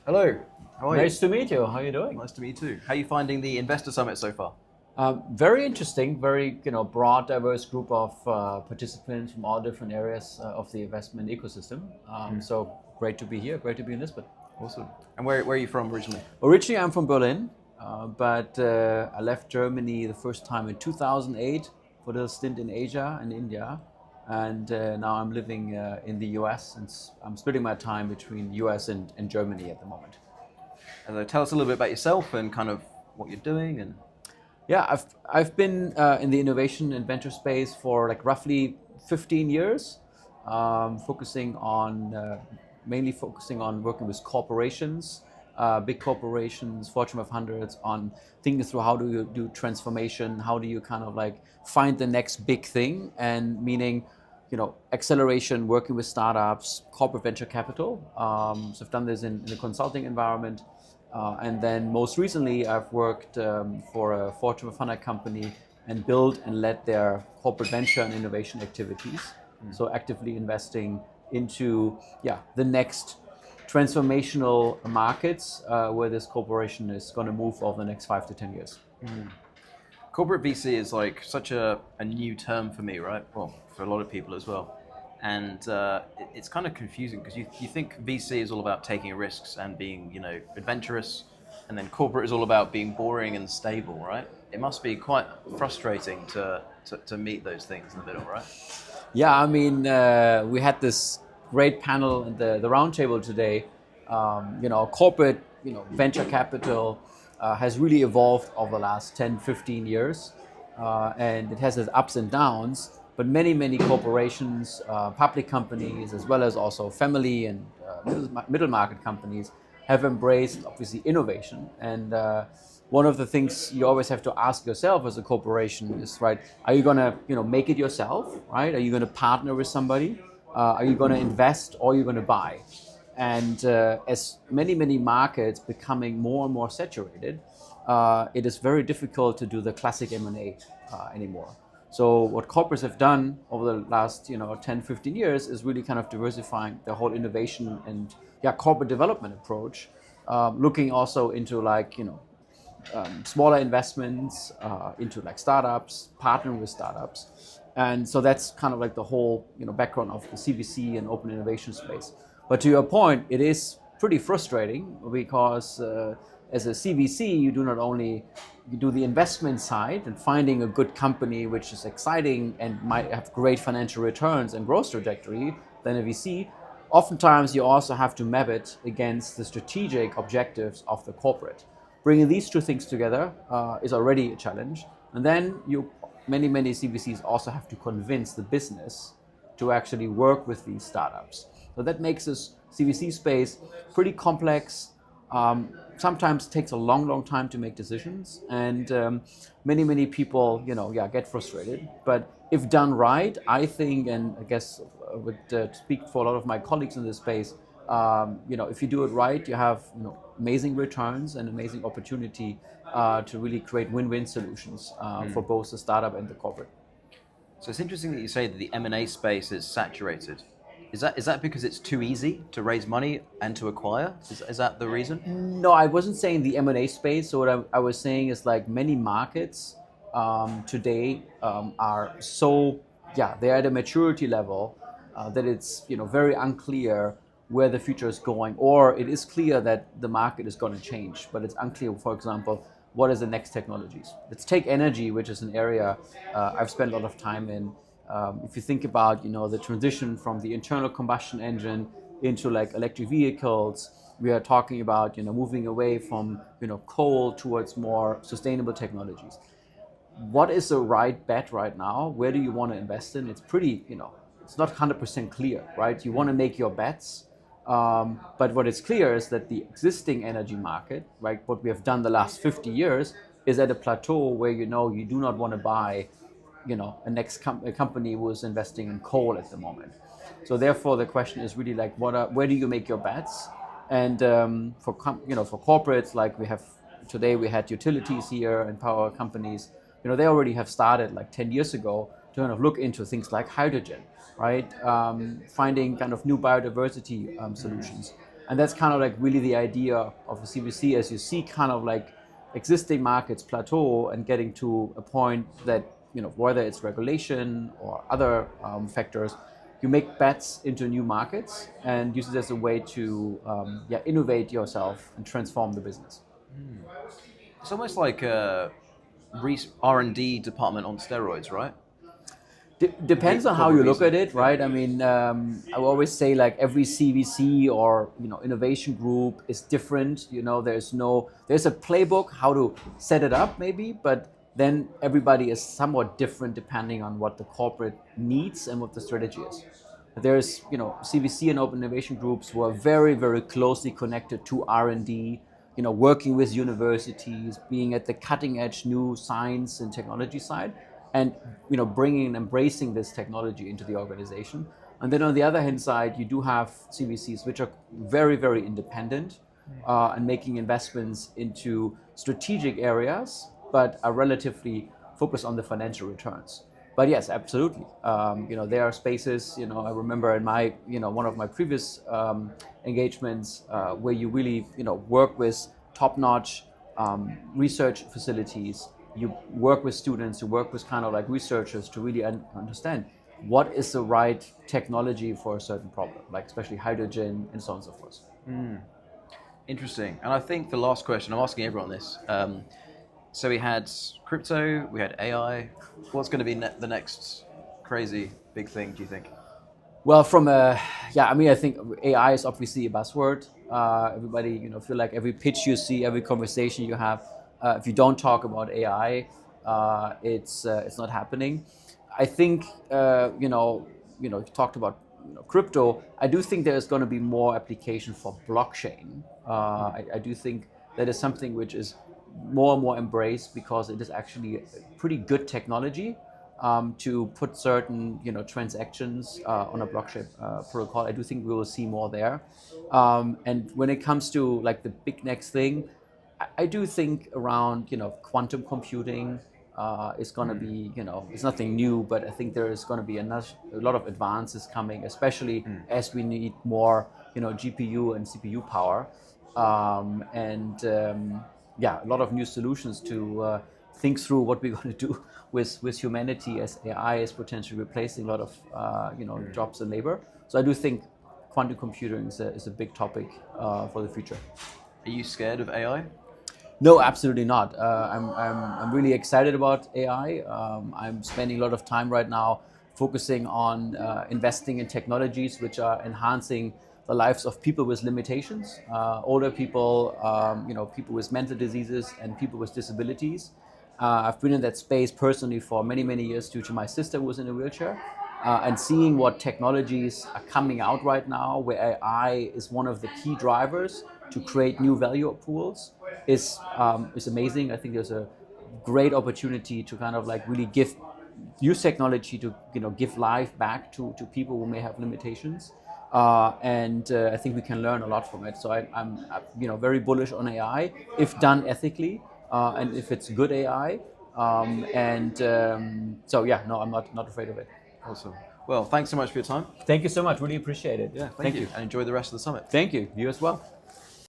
Hello, how are you? Nice to meet you. How are you doing? Nice to meet you too. How are you finding the Investor Summit so far? Very interesting, very broad, diverse group of participants from all different areas of the investment ecosystem. So great to be here. Great to be in Lisbon. Awesome. And where are you from originally? Originally, I'm from Berlin, but I left Germany the first time in 2008 for the stint in Asia and India, and now I'm living in the US, and I'm splitting my time between US and Germany at the moment. And tell us a little bit about yourself and kind of what you're doing. And Yeah, I've been in the innovation and venture space for like roughly 15 years, focusing on mainly focusing on working with corporations, big corporations, Fortune 500s, on thinking through how do you do transformation, how do you kind of like find the next big thing, and meaning, acceleration, working with startups, corporate venture capital. So I've done this in the consulting environment. And then most recently, I've worked for a Fortune 500 company and built and led their corporate venture and innovation activities. So actively investing into the next transformational markets where this corporation is going to move over the next 5 to 10 years. corporate VC is like such a new term for me, right? Well, for a lot of people as well. And it's kind of confusing because you think VC is all about taking risks and being, adventurous, and then corporate is all about being boring and stable, right? It must be quite frustrating to meet those things in the middle, right? Yeah, I mean, we had this great panel at the roundtable today. Corporate, venture capital has really evolved over the last 10, 15 years, and it has its ups and downs. But many corporations, public companies, as well as also family and middle market companies, have embraced obviously innovation. And one of the things you always have to ask yourself as a corporation is, right, are you going to make it yourself, right? Are you going to partner with somebody? Are you going to invest, or are you going to buy? And as many markets becoming more and more saturated, it is very difficult to do the classic M&A anymore. So what corporates have done over the last 10, 15 years is really kind of diversifying the whole innovation and corporate development approach, looking also into smaller investments, into like startups, partnering with startups. And so that's kind of like the whole background of the CVC and open innovation space. But to your point, it is pretty frustrating because as a CVC, you do not only do the investment side and finding a good company which is exciting and might have great financial returns and growth trajectory than a VC. Oftentimes, you also have to map it against the strategic objectives of the corporate. Bringing these two things together is already a challenge. And then many CVCs also have to convince the business to actually work with these startups. So that makes this CVC space pretty complex. Sometimes takes a long time to make decisions, and many people, get frustrated. But if done right, I think, and I guess I would speak for a lot of my colleagues in this space, if you do it right, you have amazing returns and amazing opportunity to really create win-win solutions for both the startup and the corporate. So it's interesting that you say that the M&A space is saturated. Is that because it's too easy to raise money and to acquire? Is that the reason? No, I wasn't saying the M&A space. So what I was saying is like many markets today are so, they're at a maturity level that it's very unclear where the future is going, or it is clear that the market is going to change, but it's unclear, for example, what is the next technologies. Let's take energy, which is an area I've spent a lot of time in. If you think about the transition from the internal combustion engine into like electric vehicles, we are talking about moving away from coal towards more sustainable technologies. What is the right bet right now? Where do you want to invest in? It's pretty it's not 100% clear, right? You want to make your bets, but what is clear is that the existing energy market, right, what we have done the last 50 years, is at a plateau where you do not want to buy a company who is investing in coal at the moment. So therefore, the question is really like, where do you make your bets? And for corporates, like we had utilities here and power companies. They already have started like 10 years ago to kind of look into things like hydrogen, right? Finding kind of new biodiversity solutions. And that's kind of like really the idea of a CVC, as you see kind of like existing markets plateau and getting to a point that, whether it's regulation or other factors, you make bets into new markets and use it as a way to innovate yourself and transform the business. It's almost like a R&D department on steroids, right? Depends on how you look at it, right? I mean, I always say like every CVC or innovation group is different. There's a playbook how to set it up maybe, but then everybody is somewhat different depending on what the corporate needs and what the strategy is. There's CVC and open innovation groups who are very, very closely connected to R&D, working with universities, being at the cutting edge new science and technology side, and bringing and embracing this technology into the organization. And then on the other hand side, you do have CVCs which are very, very independent and making investments into strategic areas, but are relatively focused on the financial returns. But yes, absolutely. There are spaces. I remember in my, one of my previous engagements where you really, work with top-notch research facilities. You work with students, you work with kind of like researchers to really understand what is the right technology for a certain problem, like especially hydrogen and so on and so forth. Interesting. And I think the last question, I'm asking everyone this. So we had crypto, we had AI. What's going to be the next crazy big thing, do you think? Well, I think AI is obviously a buzzword. Everybody, feel like every pitch you see, every conversation you have, if you don't talk about AI, it's not happening. I think you talked about crypto. I do think there is going to be more application for blockchain. I do think that is something which is more and more embraced because it is actually a pretty good technology to put certain transactions on a blockchain protocol. I do think we will see more there. And when it comes to like the big next thing, I do think around quantum computing is going to be it's nothing new, but I think there is going to be a lot of advances coming, especially as we need more GPU and CPU power, a lot of new solutions to think through what we're going to do with humanity as AI is potentially replacing a lot of jobs and labor. So I do think quantum computing is a big topic for the future. Are you scared of AI? No, absolutely not. I'm really excited about AI. I'm spending a lot of time right now focusing on investing in technologies which are enhancing the lives of people with limitations, older people, people with mental diseases and people with disabilities. I've been in that space personally for many, many years due to my sister who was in a wheelchair. And seeing what technologies are coming out right now, where AI is one of the key drivers to create new value pools, is amazing. I think there's a great opportunity to kind of like really use technology to give life back to people who may have limitations. I think we can learn a lot from it. So I'm very bullish on AI if done ethically and if it's good AI. I'm not afraid of it. Awesome. Well, thanks so much for your time. Thank you so much. Really appreciate it. Yeah, thank you. And enjoy the rest of the summit. Thank you. You as well.